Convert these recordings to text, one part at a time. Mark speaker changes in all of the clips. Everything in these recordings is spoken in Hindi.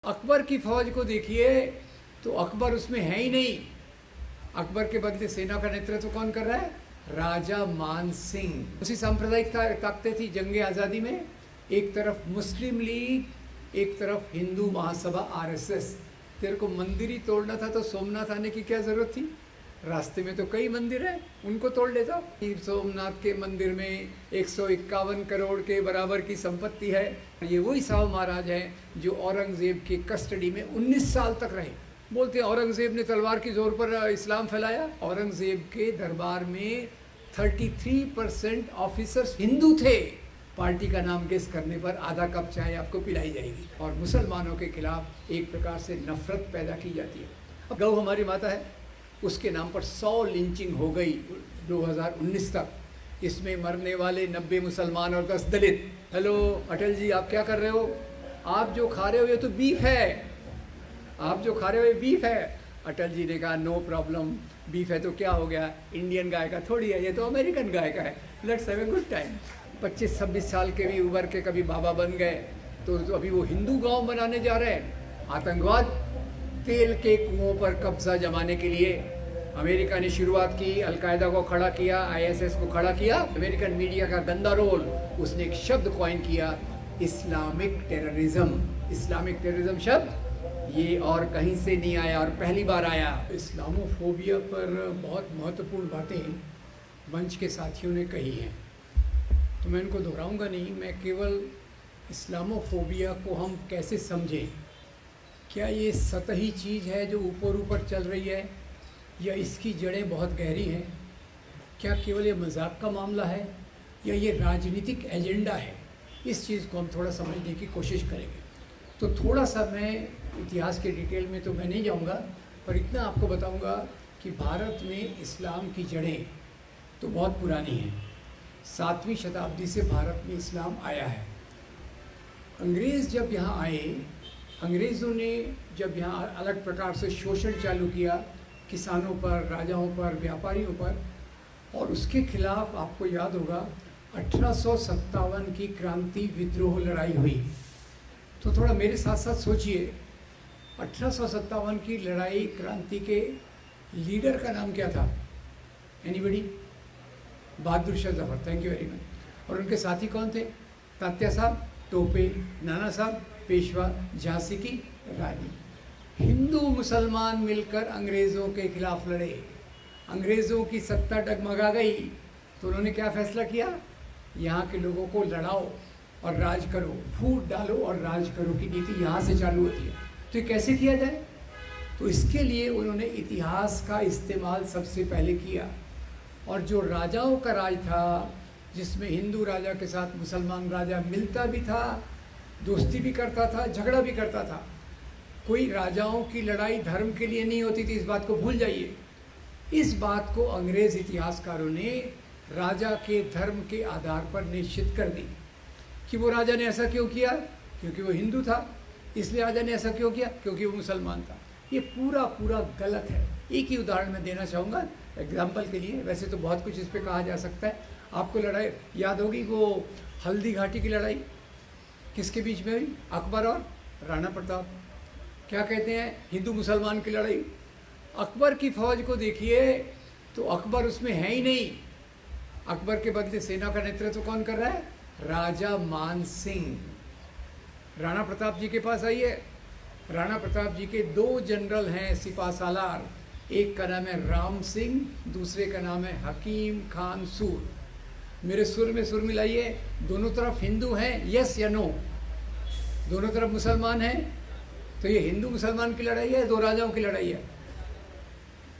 Speaker 1: अकबर की फौज को देखिए तो अकबर उसमें है ही नहीं। अकबर के बदले सेना का नेतृत्व कौन कर रहा है? राजा मान सिंह। उसी सांप्रदायिक ताकतें थी जंगे आज़ादी में। एक तरफ मुस्लिम लीग, एक तरफ हिंदू महासभा आरएसएस। तेरे को मंदिर ही तोड़ना था तो सोमनाथ आने की क्या जरूरत थी? रास्ते में तो कई मंदिर हैं, उनको तोड़ लेता। सोमनाथ के मंदिर में 151 करोड़ के बराबर की संपत्ति है। ये वही साहब महाराज हैं जो औरंगजेब के कस्टडी में 19 साल तक रहे। बोलते हैं औरंगजेब ने तलवार की जोर पर इस्लाम फैलाया। औरंगजेब के दरबार में 33% ऑफिसर्स हिंदू थे। पार्टी का नाम गेस करने पर आधा कप चाय आपको पिलाई जाएगी। और मुसलमानों के खिलाफ एक प्रकार से नफरत पैदा की जाती है। अब गौ हमारी माता है, उसके नाम पर 100 लिंचिंग हो गई 2019 तक। इसमें मरने वाले 90 मुसलमान और 10 दलित। हेलो अटल जी, आप क्या कर रहे हो? आप जो खा रहे हो ये तो बीफ है। आप जो खा रहे हो ये बीफ है। अटल जी ने कहा नो प्रॉब्लम, बीफ है तो क्या हो गया, इंडियन गाय का थोड़ी है, ये तो अमेरिकन गाय का है। Let's have a good time. 25-26 साल के भी उभर के कभी बाबा बन गए तो अभी वो हिंदू गांव बनाने जा रहे हैं। आतंकवाद, तेल के कुओं पर कब्जा जमाने के लिए अमेरिका ने शुरुआत की, अलकायदा को खड़ा किया, आईएसएस को खड़ा किया। अमेरिकन मीडिया का गंदा रोल, उसने एक शब्द कॉइन किया, इस्लामिक टेररिज्म। इस्लामिक टेररिज्म शब्द ये और कहीं से नहीं आया और पहली बार आया। इस्लामोफोबिया पर बहुत महत्वपूर्ण बातें मंच के साथियों ने कही हैं, तो मैं इनको दोहराऊंगा नहीं। मैं केवल इस्लामोफोबिया को हम कैसे समझें, क्या ये सतही चीज़ है जो ऊपर ऊपर चल रही है या इसकी जड़ें बहुत गहरी हैं? क्या केवल ये मजाक का मामला है या ये राजनीतिक एजेंडा है? इस चीज़ को हम थोड़ा समझने की कोशिश करेंगे। तो थोड़ा सा मैं इतिहास के डिटेल में तो मैं नहीं जाऊंगा, पर इतना आपको बताऊंगा कि भारत में इस्लाम की जड़ें तो बहुत पुरानी हैं। 7वीं शताब्दी से भारत में इस्लाम आया है। अंग्रेज़ जब यहाँ आए, अंग्रेज़ों ने जब यहाँ अलग प्रकार से शोषण चालू किया किसानों पर, राजाओं पर, व्यापारियों पर, और उसके खिलाफ आपको याद होगा 1857 की क्रांति विद्रोह लड़ाई हुई। तो थोड़ा मेरे साथ साथ सोचिए, 1857 की लड़ाई क्रांति के लीडर का नाम क्या था? Anybody? Bahadur Shah Zafar, thank you very much. और उनके साथी कौन थे? तात्या साहब टोपे, नाना साहब पेशवा, झांसी की रानी। हिंदू मुसलमान मिलकर अंग्रेज़ों के खिलाफ लड़े। अंग्रेज़ों की सत्ता डगमगा गई तो उन्होंने क्या फैसला किया? यहाँ के लोगों को लड़ाओ और राज करो, फूट डालो और राज करो की नीति यहाँ से चालू होती है। तो ये कैसे किया जाए? तो इसके लिए उन्होंने इतिहास का इस्तेमाल सबसे पहले किया। और जो राजाओं का राज था, जिसमें हिंदू राजा के साथ मुसलमान राजा मिलता भी था, दोस्ती भी करता था, झगड़ा भी करता था। कोई राजाओं की लड़ाई धर्म के लिए नहीं होती थी, इस बात को भूल जाइए। इस बात को अंग्रेज़ इतिहासकारों ने राजा के धर्म के आधार पर निश्चित कर दी कि वो राजा ने ऐसा क्यों किया, क्योंकि वो हिंदू था। इसलिए राजा ने ऐसा क्यों किया, क्योंकि वो मुसलमान था। ये पूरा पूरा गलत है। एक ही उदाहरण मैं देना चाहूँगा एग्जाम्पल के लिए, वैसे तो बहुत कुछ इस पर कहा जा सकता है। आपको लड़ाई याद होगी, वो हल्दी घाटी की लड़ाई किसके बीच में हुई? अकबर और राणा प्रताप। क्या कहते हैं, हिंदू मुसलमान की लड़ाई। अकबर की फौज को देखिए तो अकबर उसमें है ही नहीं। अकबर के बदले सेना का नेतृत्व कौन कर रहा है? राजा मान सिंह। राणा प्रताप जी के पास आइए। राणा प्रताप जी के 2 जनरल हैं सिपा सालार, एक का नाम है राम सिंह, दूसरे का नाम है हकीम खान सूर। मेरे सुर में सुर मिलाइए, दोनों तरफ हिंदू हैं, यस या नो? दोनों तरफ मुसलमान हैं। तो ये हिंदू मुसलमान की लड़ाई है, 2 राजाओं की लड़ाई है।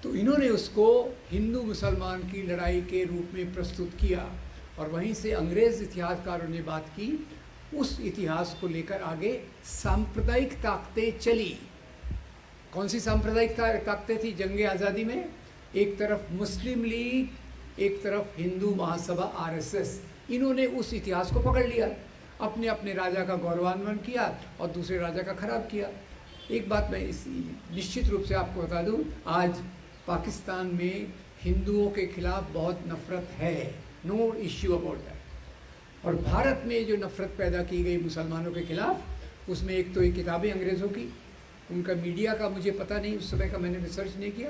Speaker 1: तो इन्होंने उसको हिंदू मुसलमान की लड़ाई के रूप में प्रस्तुत किया और वहीं से अंग्रेज़ इतिहासकारों ने बात की। उस इतिहास को लेकर आगे सांप्रदायिक ताकतें चली। कौन सी सांप्रदायिक ताकतें थी जंगे आज़ादी में? एक तरफ मुस्लिम लीग, एक तरफ हिंदू महासभा आरएसएस। इन्होंने उस इतिहास को पकड़ लिया, अपने अपने राजा का गौरवान्वित किया और दूसरे राजा का खराब किया। एक बात मैं इस निश्चित रूप से आपको बता दूं, आज पाकिस्तान में हिंदुओं के खिलाफ बहुत नफरत है, नो इश्यू अबाउट दैट। और भारत में जो नफरत पैदा की गई मुसलमानों के खिलाफ, उसमें एक तो ये किताबें अंग्रेज़ों की, उनका मीडिया का मुझे पता नहीं, उस समय का मैंने रिसर्च नहीं किया,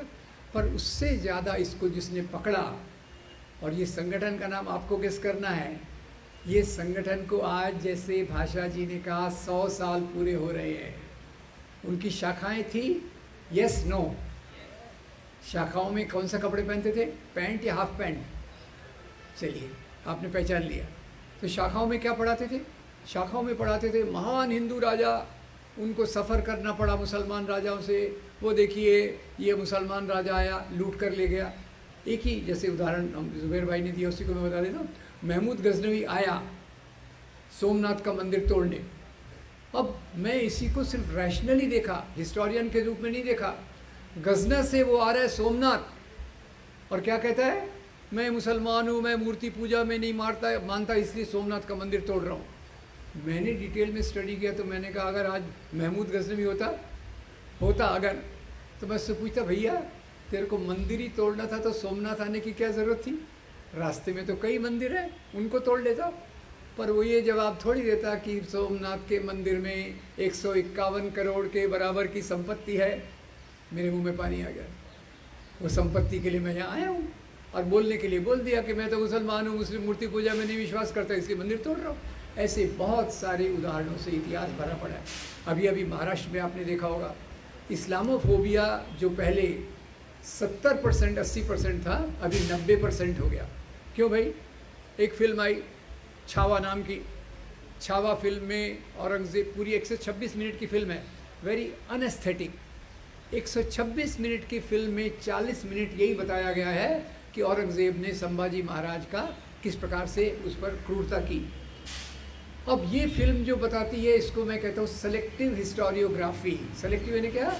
Speaker 1: पर उससे ज़्यादा इसको जिसने पकड़ा, और ये संगठन का नाम आपको गेस करना है। ये संगठन को आज जैसे भाषा जी ने कहा 100 साल पूरे हो रहे हैं। उनकी शाखाएं थी यस नो। शाखाओं में कौन सा कपड़े पहनते थे, पैंट या हाफ पैंट? चलिए आपने पहचान लिया। तो शाखाओं में क्या पढ़ाते थे? शाखाओं में पढ़ाते थे महान हिंदू राजा, उनको सफ़र करना पड़ा मुसलमान राजाओं से। वो देखिए ये मुसलमान राजा आया, लूट कर ले गया। एक ही जैसे उदाहरण जुबैर भाई ने दिया, उसी को मैं बता देता हूँ। महमूद गजनवी आया सोमनाथ का मंदिर तोड़ने। अब मैं इसी को सिर्फ रैशनली देखा, हिस्टोरियन के रूप में नहीं देखा। गजना से वो आ रहा है सोमनाथ और क्या कहता है, मैं मुसलमान हूँ, मैं मूर्ति पूजा में नहीं मानता, इसलिए सोमनाथ का मंदिर तोड़ रहा हूँ। मैंने डिटेल में स्टडी किया तो मैंने कहा अगर आज महमूद गजनवी होता अगर, तो मैं उससे पूछता भैया तेरे को मंदिर ही तोड़ना था तो सोमनाथ आने की क्या ज़रूरत थी? रास्ते में तो कई मंदिर हैं, उनको तोड़ लेता। पर वो ये जवाब थोड़ी देता कि सोमनाथ के मंदिर में 151 करोड़ के बराबर की संपत्ति है। मेरे मुंह में पानी आ गया। वो संपत्ति के लिए मैं यहाँ आया हूँ और बोलने के लिए बोल दिया कि मैं तो मुसलमान हूँ, मुस्लिम मूर्ति पूजा में नहीं विश्वास करता, इसलिए मंदिर तोड़ रहा हूँ। ऐसे बहुत सारे उदाहरणों से इतिहास भरा पड़ा है। अभी अभी महाराष्ट्र में आपने देखा होगा, इस्लामोफोबिया जो पहले 70% 80% था, अभी 90% हो गया। क्यों भाई? एक फिल्म आई छावा नाम की। छावा फिल्म में औरंगज़ेब, पूरी 126 मिनट की फिल्म है, वेरी अनएस्थेटिक। 126 मिनट की फिल्म में 40 मिनट यही बताया गया है कि औरंगज़ेब ने संभाजी महाराज का किस प्रकार से उस पर क्रूरता की। अब ये फिल्म जो बताती है, इसको मैं कहता हूँ सेलेक्टिव हिस्टोरियोग्राफी। सेलेक्टिव यानी क्या?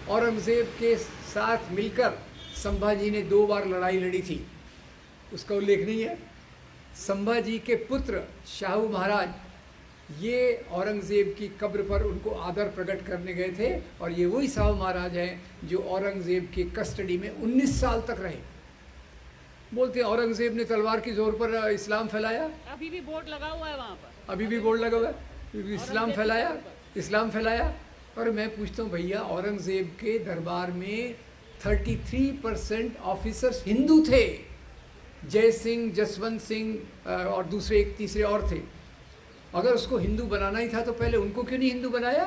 Speaker 1: औरंगज़ेब के साथ मिलकर संभाजी ने 2 बार लड़ाई लड़ी थी, उसका उल्लेख नहीं है। संभाजी के पुत्र शाहू महाराज ये औरंगज़ेब की कब्र पर उनको आदर प्रकट करने गए थे, और ये वही शाहू महाराज हैं जो औरंगज़ेब की कस्टडी में 19 साल तक रहे। बोलते हैं औरंगज़ेब ने तलवार की जोर पर इस्लाम फैलाया।
Speaker 2: अभी भी बोर्ड लगा हुआ है वहाँ पर,
Speaker 1: अभी भी बोर्ड लगा हुआ है, इस्लाम फैलाया। और मैं पूछता हूँ भैया, औरंगज़ेब के दरबार में 33% ऑफिसर्स हिंदू थे। जय सिंह, जसवंत सिंह और दूसरे एक तीसरे और थे। अगर उसको हिंदू बनाना ही था तो पहले उनको क्यों नहीं हिंदू बनाया?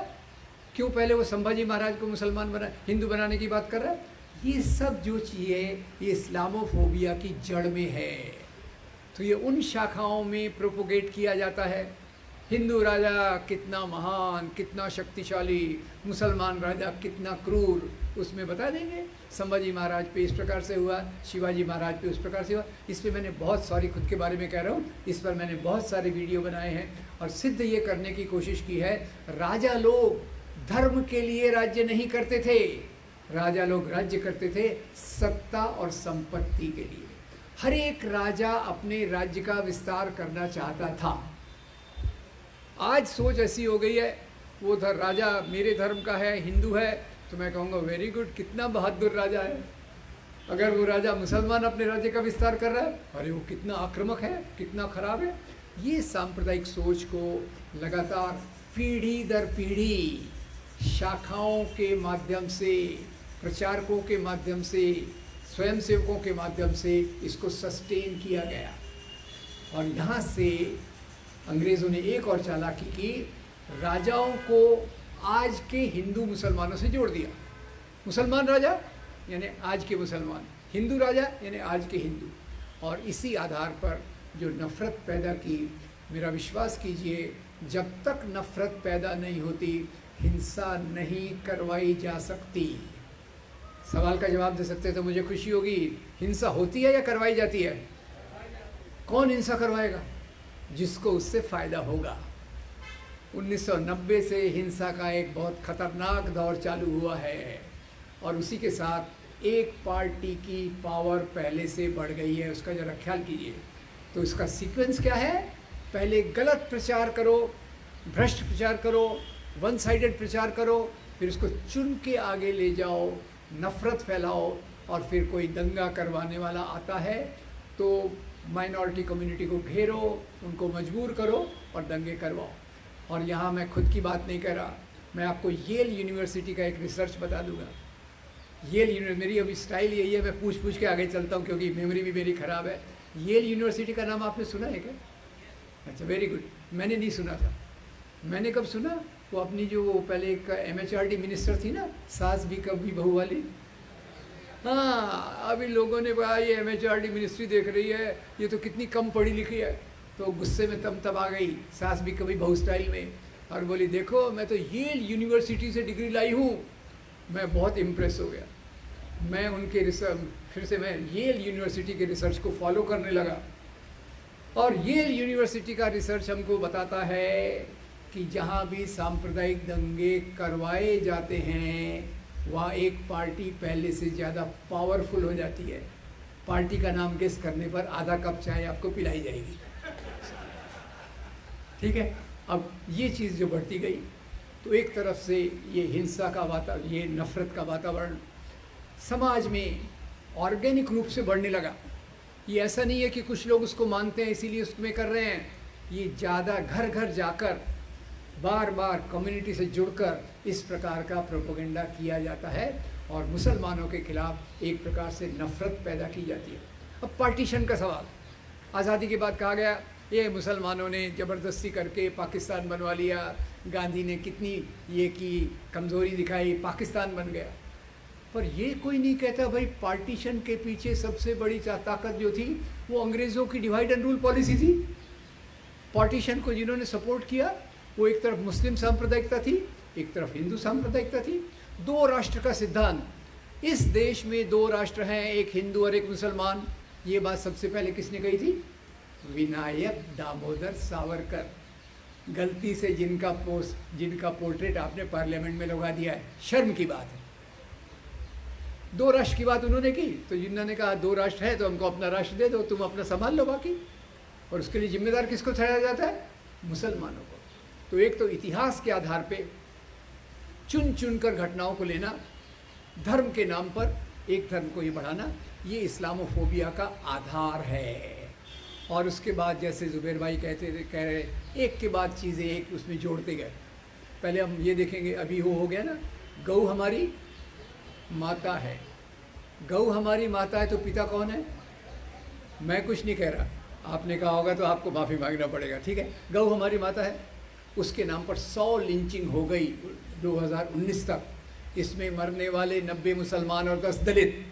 Speaker 1: क्यों पहले वो संभाजी महाराज को मुसलमान हिंदू बनाने की बात कर रहा है? ये सब जो चीज़ें ये इस्लामोफोबिया की जड़ में है। तो ये उन शाखाओं में प्रोपोगेट किया जाता है। हिंदू राजा कितना महान, कितना शक्तिशाली, मुसलमान राजा कितना क्रूर, उसमें बता देंगे संभाजी महाराज पे इस प्रकार से हुआ, शिवाजी महाराज पे उस प्रकार से हुआ। इस पर मैंने बहुत सारी, खुद के बारे में कह रहा हूँ, इस पर मैंने बहुत सारे वीडियो बनाए हैं और सिद्ध ये करने की कोशिश की है। राजा लोग धर्म के लिए राज्य नहीं करते थे, राजा लोग राज्य करते थे सत्ता और संपत्ति के लिए। हर एक राजा अपने राज्य का विस्तार करना चाहता था। आज सोच ऐसी हो गई है, वो राजा मेरे धर्म का है, हिंदू है, तो मैं कहूँगा वेरी गुड, कितना बहादुर राजा है। अगर वो राजा मुसलमान अपने राज्य का विस्तार कर रहा है, अरे वो कितना आक्रामक है, कितना खराब है। ये सांप्रदायिक सोच को लगातार पीढ़ी दर पीढ़ी शाखाओं के माध्यम से, प्रचारकों के माध्यम से, स्वयंसेवकों के माध्यम से इसको सस्टेन किया गया। और यहाँ से अंग्रेज़ों ने एक और चालाकी की, राजाओं को आज के हिंदू मुसलमानों से जोड़ दिया। मुसलमान राजा यानी आज के मुसलमान, हिंदू राजा यानी आज के हिंदू। और इसी आधार पर जो नफ़रत पैदा की, मेरा विश्वास कीजिए, जब तक नफ़रत पैदा नहीं होती हिंसा नहीं करवाई जा सकती। सवाल का जवाब दे सकते तो मुझे खुशी होगी। हिंसा होती है या करवाई जाती है? कौन हिंसा करवाएगा? जिसको उससे फ़ायदा होगा। 1990 से हिंसा का एक बहुत ख़तरनाक दौर चालू हुआ है और उसी के साथ एक पार्टी की पावर पहले से बढ़ गई है। उसका ज़रा ख्याल कीजिए। तो इसका सीक्वेंस क्या है? पहले गलत प्रचार करो, भ्रष्ट प्रचार करो, वन साइडेड प्रचार करो, फिर उसको चुन के आगे ले जाओ, नफ़रत फैलाओ, और फिर कोई दंगा करवाने वाला आता है तो माइनॉरिटी कम्युनिटी को घेरो, उनको मजबूर करो और दंगे करवाओ। और यहाँ मैं खुद की बात नहीं कह रहा, मैं आपको येल यूनिवर्सिटी का एक रिसर्च बता दूंगा। येल यूनिवर्सिटी, मेरी अभी स्टाइल यही है, मैं पूछ पूछ के आगे चलता हूँ क्योंकि मेमोरी भी मेरी ख़राब है। येल यूनिवर्सिटी का नाम आपने सुना है क्या? अच्छा, वेरी गुड। मैंने नहीं सुना था। मैंने कब सुना? वो अपनी जो पहले एक MHRD मिनिस्टर थी ना, सास भी कभी बहू वाली। हाँ, अभी लोगों ने कहा ये MHRD मिनिस्ट्री देख रही है, ये तो कितनी कम पढ़ी लिखी है। तो गुस्से में तब आ गई सास भी कभी बहू स्टाइल में, और बोली देखो मैं तो येल यूनिवर्सिटी से डिग्री लाई हूँ। मैं बहुत इम्प्रेस हो गया। मैं उनके रिसर्च, फिर से मैं येल यूनिवर्सिटी के रिसर्च को फॉलो करने लगा। और येल यूनिवर्सिटी का रिसर्च हमको बताता है कि जहाँ भी सांप्रदायिक दंगे करवाए जाते हैं वहाँ एक पार्टी पहले से ज़्यादा पावरफुल हो जाती है। पार्टी का नाम गेस करने पर आधा कप चाय आपको पिलाई जाएगी। ठीक है, अब ये चीज़ जो बढ़ती गई तो एक तरफ से ये हिंसा का वातावरण, ये नफ़रत का वातावरण समाज में ऑर्गेनिक रूप से बढ़ने लगा। ये ऐसा नहीं है कि कुछ लोग उसको मानते हैं इसीलिए उसमें कर रहे हैं। ये ज़्यादा घर घर जाकर बार बार कम्युनिटी से जुड़कर इस प्रकार का प्रोपेगेंडा किया जाता है और मुसलमानों के खिलाफ एक प्रकार से नफ़रत पैदा की जाती है। अब पार्टीशन का सवाल, आज़ादी के बाद कहा गया ये मुसलमानों ने ज़बरदस्ती करके पाकिस्तान बनवा लिया, गांधी ने कितनी ये की कमज़ोरी दिखाई, पाकिस्तान बन गया। पर ये कोई नहीं कहता भाई पार्टीशन के पीछे सबसे बड़ी ताकत जो थी वो अंग्रेज़ों की डिवाइड एंड रूल पॉलिसी थी। पार्टीशन को जिन्होंने सपोर्ट किया वो एक तरफ मुस्लिम सांप्रदायिकता थी, एक तरफ हिंदू सांप्रदायिकता थी। दो राष्ट्र का सिद्धांत, इस देश में दो राष्ट्र हैं, एक हिंदू और एक मुसलमान। ये बात सबसे पहले किसने कही थी? विनायक दामोदर सावरकर। गलती से जिनका पोर्ट्रेट आपने पार्लियामेंट में लगा दिया है, शर्म की बात है। दो राष्ट्र की बात उन्होंने की, तो जिन्होंने कहा दो राष्ट्र है तो हमको अपना राष्ट्र दे दो, तुम अपना संभाल लो बाकी। और उसके लिए जिम्मेदार किसको ठहराया जाता है? मुसलमानों को। तो एक तो इतिहास के आधार पे चुन चुन कर घटनाओं को लेना, धर्म के नाम पर एक धर्म को ये बढ़ाना, ये इस्लामोफोबिया का आधार है। और उसके बाद जैसे जुबैर भाई कह रहे, एक के बाद चीज़ें एक उसमें जोड़ते गए। पहले हम ये देखेंगे, अभी वो हो गया ना, गऊ हमारी माता है। गऊ हमारी माता है तो पिता कौन है? मैं कुछ नहीं कह रहा, आपने कहा होगा तो आपको माफ़ी मांगना पड़ेगा। ठीक है, गऊ हमारी माता है, उसके नाम पर 100 लिंचिंग हो गई 2019 तक। इसमें मरने वाले 90 मुसलमान और 10 दलित।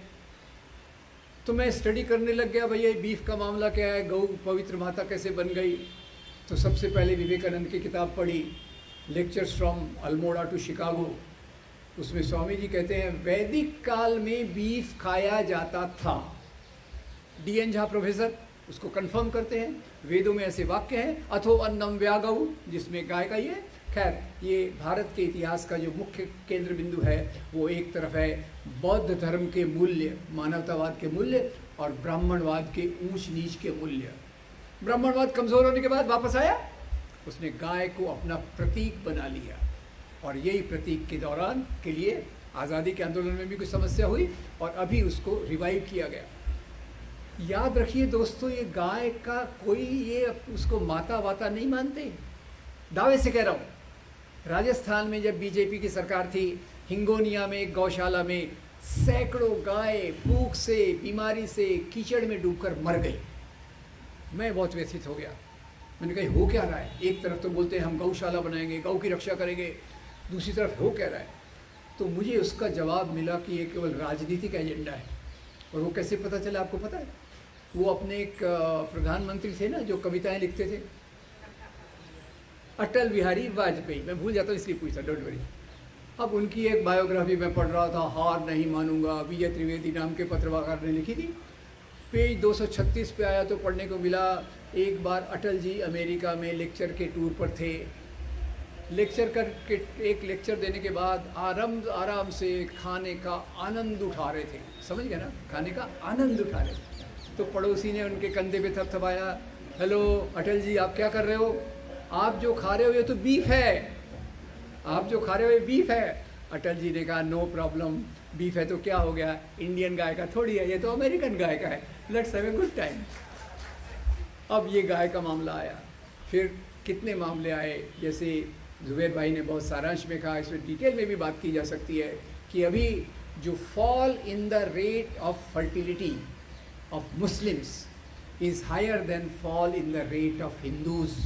Speaker 1: तो मैं स्टडी करने लग गया, भैया बीफ का मामला क्या है, गऊ पवित्र माता कैसे बन गई। तो सबसे पहले विवेकानंद की किताब पढ़ी, lectures from Almora to Chicago. उसमें स्वामी जी कहते हैं वैदिक काल में बीफ खाया जाता था। DN झा प्रोफेसर उसको कंफर्म करते हैं, वेदों में ऐसे वाक्य हैं, अथो अन्नम व्यागऊ, जिसमें गाय का ये। खैर, ये भारत के इतिहास का जो मुख्य केंद्र बिंदु है वो एक तरफ है बौद्ध धर्म के मूल्य, मानवतावाद के मूल्य, और ब्राह्मणवाद के ऊंच नीच के मूल्य। ब्राह्मणवाद कमज़ोर होने के बाद वापस आया, उसने गाय को अपना प्रतीक बना लिया। और यही प्रतीक के दौरान के लिए आज़ादी के आंदोलन में भी कुछ समस्या हुई और अभी उसको रिवाइव किया गया। याद रखिए दोस्तों, ये गाय का कोई ये उसको माता वाता नहीं मानते, दावे से कह रहा हूँ। राजस्थान में जब बीजेपी की सरकार थी, हिंगोनिया में एक गौशाला में सैकड़ों गाय भूख से, बीमारी से, कीचड़ में डूबकर मर गई। मैं बहुत व्यथित हो गया। मैंने कहा हो क्या रहा है? एक तरफ तो बोलते हैं हम गौशाला बनाएंगे, गौ की रक्षा करेंगे, दूसरी तरफ हो क्या रहा है? तो मुझे उसका जवाब मिला कि ये केवल राजनीतिक एजेंडा है। और वो कैसे पता चला आपको पता है? वो अपने एक प्रधानमंत्री थे ना जो कविताएं लिखते थे, अटल बिहारी वाजपेयी, मैं भूल जाता हूँ इसलिए पूछता, डोंट वरी। अब उनकी एक बायोग्राफी में पढ़ रहा था, हार नहीं मानूंगा, विजय त्रिवेदी नाम के पत्रकार ने लिखी थी। पेज 236 पे आया तो पढ़ने को मिला, एक बार अटल जी अमेरिका में लेक्चर के टूर पर थे। लेक्चर करके एक लेक्चर देने के बाद आराम से खाने का आनंद उठा रहे थे। समझ गए ना, खाने का आनंद उठा रहे थे। तो पड़ोसी ने उनके कंधे पे थपथपाया, हेलो अटल जी आप क्या कर रहे हो? आप जो खा रहे हो ये तो बीफ है, आप जो खा रहे हो ये बीफ है। अटल जी ने कहा नो प्रॉब्लम, बीफ है तो क्या हो गया, इंडियन गाय का थोड़ी है, ये तो अमेरिकन गाय का है, let's have a good time. अब ये गाय का मामला आया, फिर कितने मामले आए, जैसे जुबैर भाई ने बहुत सारांश में कहा, इसमें डिटेल में भी बात की जा सकती है कि अभी जो fall in the rate of fertility of Muslims is higher than fall in the rate of Hindus.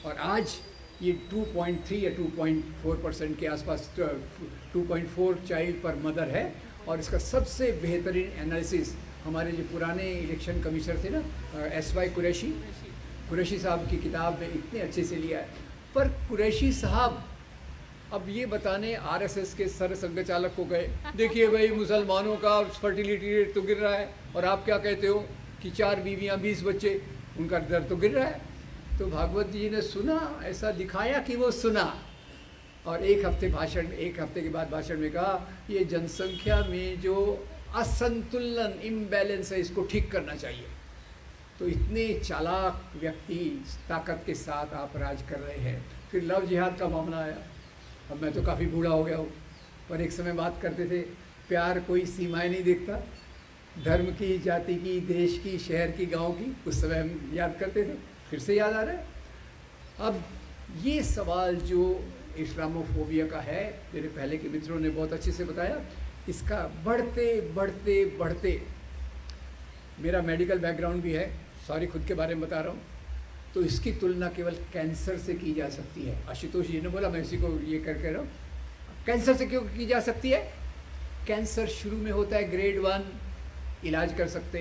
Speaker 1: और आज ये 2.3 या 2.4% के आसपास 2.4 चाइल्ड पर मदर है। और इसका सबसे बेहतरीन एनालिसिस हमारे जो पुराने इलेक्शन कमिश्नर थे ना, SY कुरैशी साहब की किताब में इतने अच्छे से लिया है। पर कुरैशी साहब अब ये बताने RSS के सर संघ चालक को गए, देखिए भाई मुसलमानों का फर्टिलिटी रेट तो गिर रहा है और आप क्या कहते हो कि 4 बीवियाँ 20 बच्चे, उनका दर तो गिर रहा है। तो भागवत जी ने सुना, ऐसा दिखाया कि वो सुना, और एक हफ्ते के बाद भाषण में कहा ये जनसंख्या में जो असंतुलन इम्बैलेंस है इसको ठीक करना चाहिए। तो इतने चालाक व्यक्ति ताकत के साथ आप राज कर रहे हैं। फिर लव जिहाद का मामला आया। अब मैं तो काफ़ी बूढ़ा हो गया हूँ, पर एक समय बात करते थे प्यार कोई सीमाएं नहीं देखता, धर्म की, जाति की, देश की, शहर की, गांव की, उस समय हम याद करते थे, फिर से याद आ रहा है। अब ये सवाल जो इस्लामोफोबिया का है, मेरे पहले के मित्रों ने बहुत अच्छे से बताया, इसका बढ़ते बढ़ते बढ़ते, मेरा मेडिकल बैकग्राउंड भी है, सॉरी खुद के बारे में बता रहा हूँ, तो इसकी तुलना केवल कैंसर से की जा सकती है। आशुतोष जी ने बोला, मैं इसी को ये कर कह रहा हूँ, कैंसर से क्यों की जा सकती है? कैंसर शुरू में होता है ग्रेड 1 इलाज कर सकते,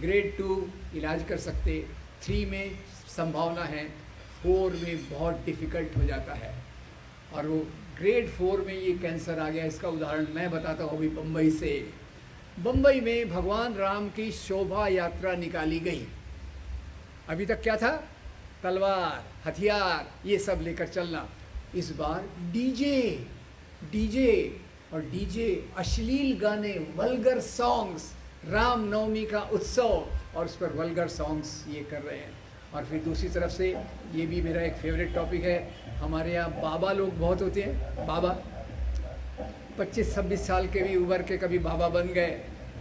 Speaker 1: ग्रेड 2 इलाज कर सकते, 3 में संभावना है, 4 में बहुत डिफ़िकल्ट हो जाता है। और वो ग्रेड 4 में ये कैंसर आ गया। इसका उदाहरण मैं बताता हूँ अभी बम्बई से। बम्बई में भगवान राम की शोभा यात्रा निकाली गई। अभी तक क्या था? तलवार, हथियार, ये सब लेकर चलना। इस बार डीजे और डीजे, अश्लील गाने, वल्गर सॉन्ग्स, रामनवमी का उत्सव, और उस पर वल्गर सॉन्ग्स ये कर रहे हैं। और फिर दूसरी तरफ से, ये भी मेरा एक फेवरेट टॉपिक है, हमारे यहाँ बाबा लोग बहुत होते हैं। बाबा 25-26 साल के भी उम्र के कभी बाबा बन गए,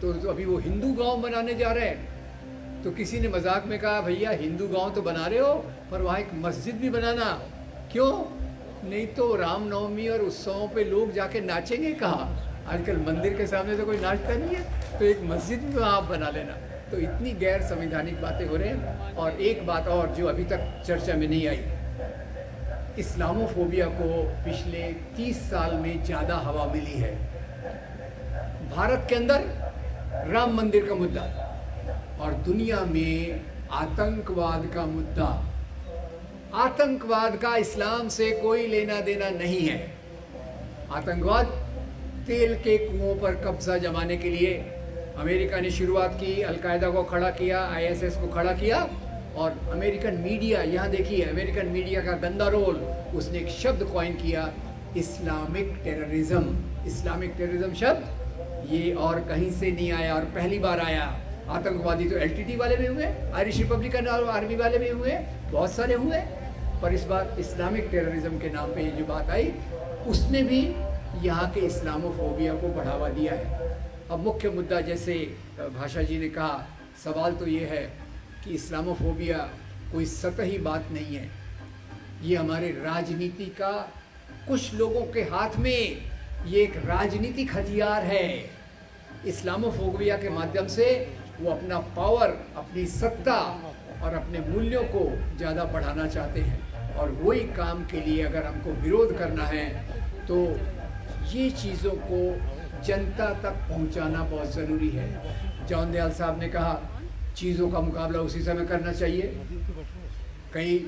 Speaker 1: तो अभी वो हिंदू गांव बनाने जा रहे हैं। तो किसी ने मजाक में कहा, भैया हिंदू गांव तो बना रहे हो, पर वहाँ एक मस्जिद भी बनाना। क्यों? नहीं तो रामनवमी और उत्सवों पे लोग जाके नाचेंगे कहाँ? आजकल मंदिर के सामने तो कोई नाचता नहीं है, तो एक मस्जिद भी वहाँ आप बना लेना। तो इतनी गैर संवैधानिक बातें हो रही हैं। और एक बात और जो अभी तक चर्चा में नहीं आई, इस्लामोफोबिया को पिछले 30 साल में ज़्यादा हवा मिली है। भारत के अंदर राम मंदिर का मुद्दा और दुनिया में आतंकवाद का मुद्दा। आतंकवाद का इस्लाम से कोई लेना देना नहीं है। आतंकवाद तेल के कुओं पर कब्जा जमाने के लिए अमेरिका ने शुरुआत की, अलकायदा को खड़ा किया, ISS को खड़ा किया, और अमेरिकन मीडिया, यहाँ देखिए अमेरिकन मीडिया का गंदा रोल, उसने एक शब्द कॉइन किया, इस्लामिक टेररिज्म। इस्लामिक टेररिज्म शब्द ये और कहीं से नहीं आया, और पहली बार आया। आतंकवादी तो LTT वाले में हुए, आयरिश रिपब्लिकन आर्मी वाले में हुए, बहुत सारे हुए, पर इस बार इस्लामिक टेररिज्म के नाम पे ये जो बात आई, उसने भी यहाँ के इस्लामोफोबिया को बढ़ावा दिया है। अब मुख्य मुद्दा, जैसे भाषा जी ने कहा, सवाल तो ये है कि इस्लामोफोबिया कोई सतही बात नहीं है। ये हमारे राजनीति का, कुछ लोगों के हाथ में ये एक राजनीतिक हथियार है। इस्लामोफोबिया के माध्यम से वो अपना पावर, अपनी सत्ता और अपने मूल्यों को ज़्यादा बढ़ाना चाहते हैं। और वही काम के लिए अगर हमको विरोध करना है तो ये चीज़ों को जनता तक पहुंचाना बहुत ज़रूरी है। जॉन दयाल साहब ने कहा, चीज़ों का मुकाबला उसी समय करना चाहिए। कहीं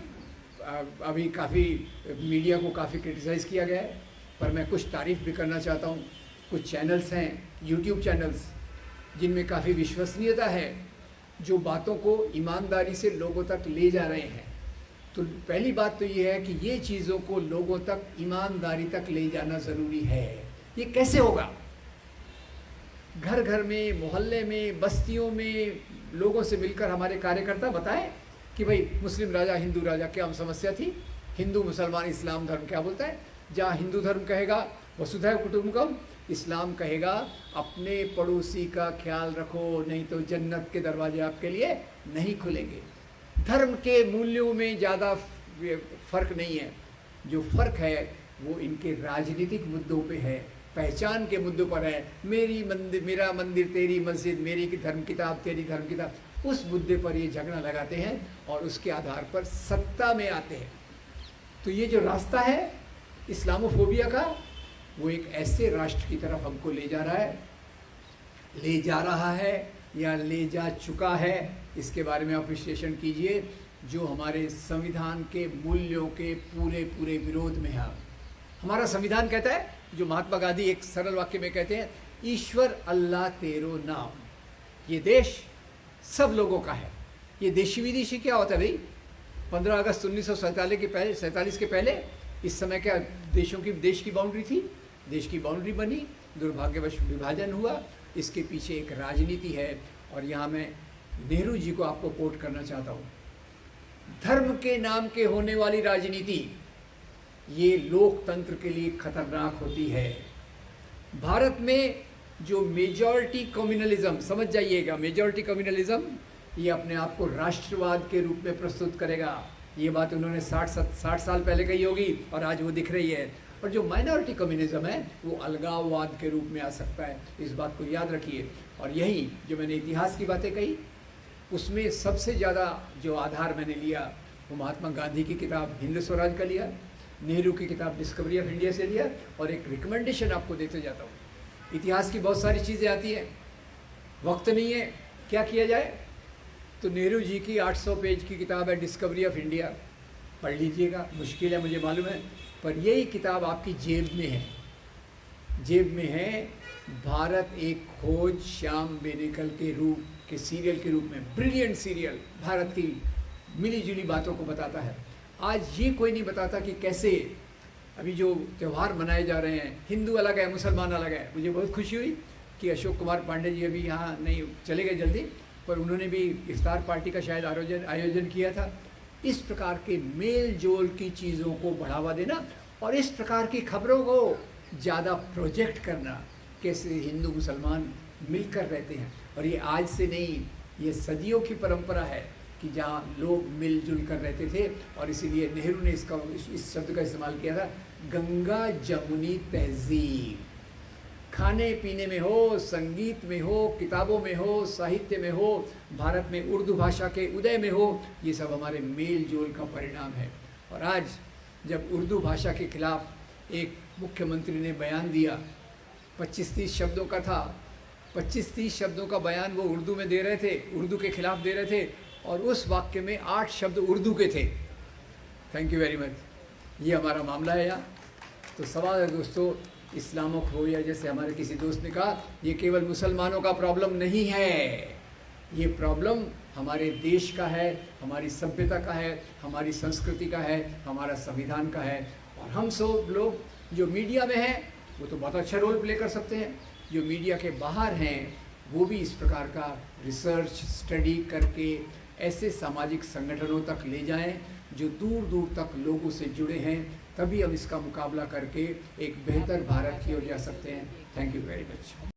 Speaker 1: अभी काफ़ी मीडिया को काफ़ी क्रिटिसाइज़ किया गया है, पर मैं कुछ तारीफ़ भी करना चाहता हूँ। कुछ चैनल्स हैं, YouTube चैनल्स, जिनमें काफ़ी विश्वसनीयता है, जो बातों को ईमानदारी से लोगों तक ले जा रहे हैं। तो पहली बात तो ये है कि ये चीज़ों को लोगों तक ईमानदारी तक ले जाना ज़रूरी है। ये कैसे होगा? घर घर में, मोहल्ले में, बस्तियों में लोगों से मिलकर हमारे कार्यकर्ता बताएं कि भाई मुस्लिम राजा, हिंदू राजा, क्या समस्या थी? हिंदू, मुसलमान, इस्लाम धर्म क्या बोलता है? जहाँ हिंदू धर्म कहेगा वसुधैव कुटुंबकम, इस्लाम कहेगा अपने पड़ोसी का ख्याल रखो, नहीं तो जन्नत के दरवाजे आपके लिए नहीं खुलेंगे। धर्म के मूल्यों में ज़्यादा फर्क नहीं है। जो फर्क है वो इनके राजनीतिक मुद्दों पे है, पहचान के मुद्दों पर है। मेरी मंदिर, मेरा मंदिर तेरी मस्जिद, मेरी धर्म किताब तेरी धर्म किताब, उस मुद्दे पर ये झगड़ा लगाते हैं और उसके आधार पर सत्ता में आते हैं। तो ये जो रास्ता है इस्लामोफोबिया का, वो एक ऐसे राष्ट्र की तरफ हमको ले जा रहा है या ले जा चुका है, इसके बारे में आप विश्लेषण कीजिए, जो हमारे संविधान के मूल्यों के पूरे पूरे विरोध में है। हमारा संविधान कहता है, जो महात्मा गांधी एक सरल वाक्य में कहते हैं, ईश्वर अल्लाह तेरो नाम। ये देश सब लोगों का है। ये देशी विदेशी क्या होता है भाई? 15 अगस्त 1947 के पहले इस समय क्या देश की बाउंड्री थी? देश की बाउंड्री बनी, दुर्भाग्यवश विभाजन हुआ। इसके पीछे एक राजनीति है और यहाँ मैं नेहरू जी को आपको कोट करना चाहता हूँ। धर्म के नाम के होने वाली राजनीति ये लोकतंत्र के लिए खतरनाक होती है। भारत में जो मेजॉरिटी कम्युनलिज्म, समझ जाइएगा, मेजॉरिटी कम्युनलिज्म ये अपने आप को राष्ट्रवाद के रूप में प्रस्तुत करेगा। ये बात उन्होंने 60 साल पहले कही होगी और आज वो दिख रही है। और जो माइनॉरिटी कम्युनिज्म है वो अलगाववाद के रूप में आ सकता है, इस बात को याद रखिए। और यही जो मैंने इतिहास की बातें कही, उसमें सबसे ज़्यादा जो आधार मैंने लिया वो महात्मा गांधी की किताब हिंद स्वराज का लिया, नेहरू की किताब डिस्कवरी ऑफ इंडिया से लिया, और एक रिकमेंडेशन आपको देते जाता हूँ। इतिहास की बहुत सारी चीज़ें आती हैं, वक्त नहीं है, क्या किया जाए? तो नेहरू जी की 800 पेज की किताब है डिस्कवरी ऑफ इंडिया, पढ़ लीजिएगा। मुश्किल है मुझे मालूम है, पर यही किताब आपकी जेब में है, जेब में है। भारत एक खोज श्याम बेनेगल के रूप के सीरियल के रूप में, ब्रिलियंट सीरियल, भारत की मिली जुली बातों को बताता है। आज ये कोई नहीं बताता कि कैसे अभी जो त्यौहार मनाए जा रहे हैं, हिंदू अलग है, मुसलमान अलग है। मुझे बहुत खुशी हुई कि अशोक कुमार पांडे जी अभी यहाँ नहीं, चले गए जल्दी, पर उन्होंने भी इफ्तार पार्टी का शायद आयोजन किया था। इस प्रकार के मेल जोल की चीज़ों को बढ़ावा देना और इस प्रकार की खबरों को ज़्यादा प्रोजेक्ट करना, कैसे हिंदू मुसलमान मिलकर रहते हैं। और ये आज से नहीं, ये सदियों की परंपरा है कि जहाँ लोग मिलजुल कर रहते थे। और इसीलिए नेहरू ने इस शब्द का इस्तेमाल किया था, गंगा जमुनी तहजीब। खाने पीने में हो, संगीत में हो, किताबों में हो, साहित्य में हो, भारत में उर्दू भाषा के उदय में हो, ये सब हमारे मेल जोल का परिणाम है। और आज जब उर्दू भाषा के खिलाफ एक मुख्यमंत्री ने बयान दिया, 25-30 शब्दों का था, 25-30 शब्दों का बयान वो उर्दू में दे रहे थे, उर्दू के खिलाफ दे रहे थे, और उस वाक्य में 8 शब्द उर्दू के थे। Thank you very much. ये हमारा मामला है यहाँ। तो सवाल है दोस्तों, इस्लामोफोबिया, जैसे हमारे किसी दोस्त ने कहा, ये केवल मुसलमानों का प्रॉब्लम नहीं है, ये प्रॉब्लम हमारे देश का है, हमारी सभ्यता का है, हमारी संस्कृति का है, हमारा संविधान का है। और हम सब लोग जो मीडिया में हैं वो तो बहुत अच्छा रोल प्ले कर सकते हैं, जो मीडिया के बाहर हैं वो भी इस प्रकार का रिसर्च स्टडी करके ऐसे सामाजिक संगठनों तक ले जाएं जो दूर दूर तक लोगों से जुड़े हैं, तभी हम इसका मुकाबला करके एक बेहतर भारत की ओर जा सकते हैं। Thank you very much.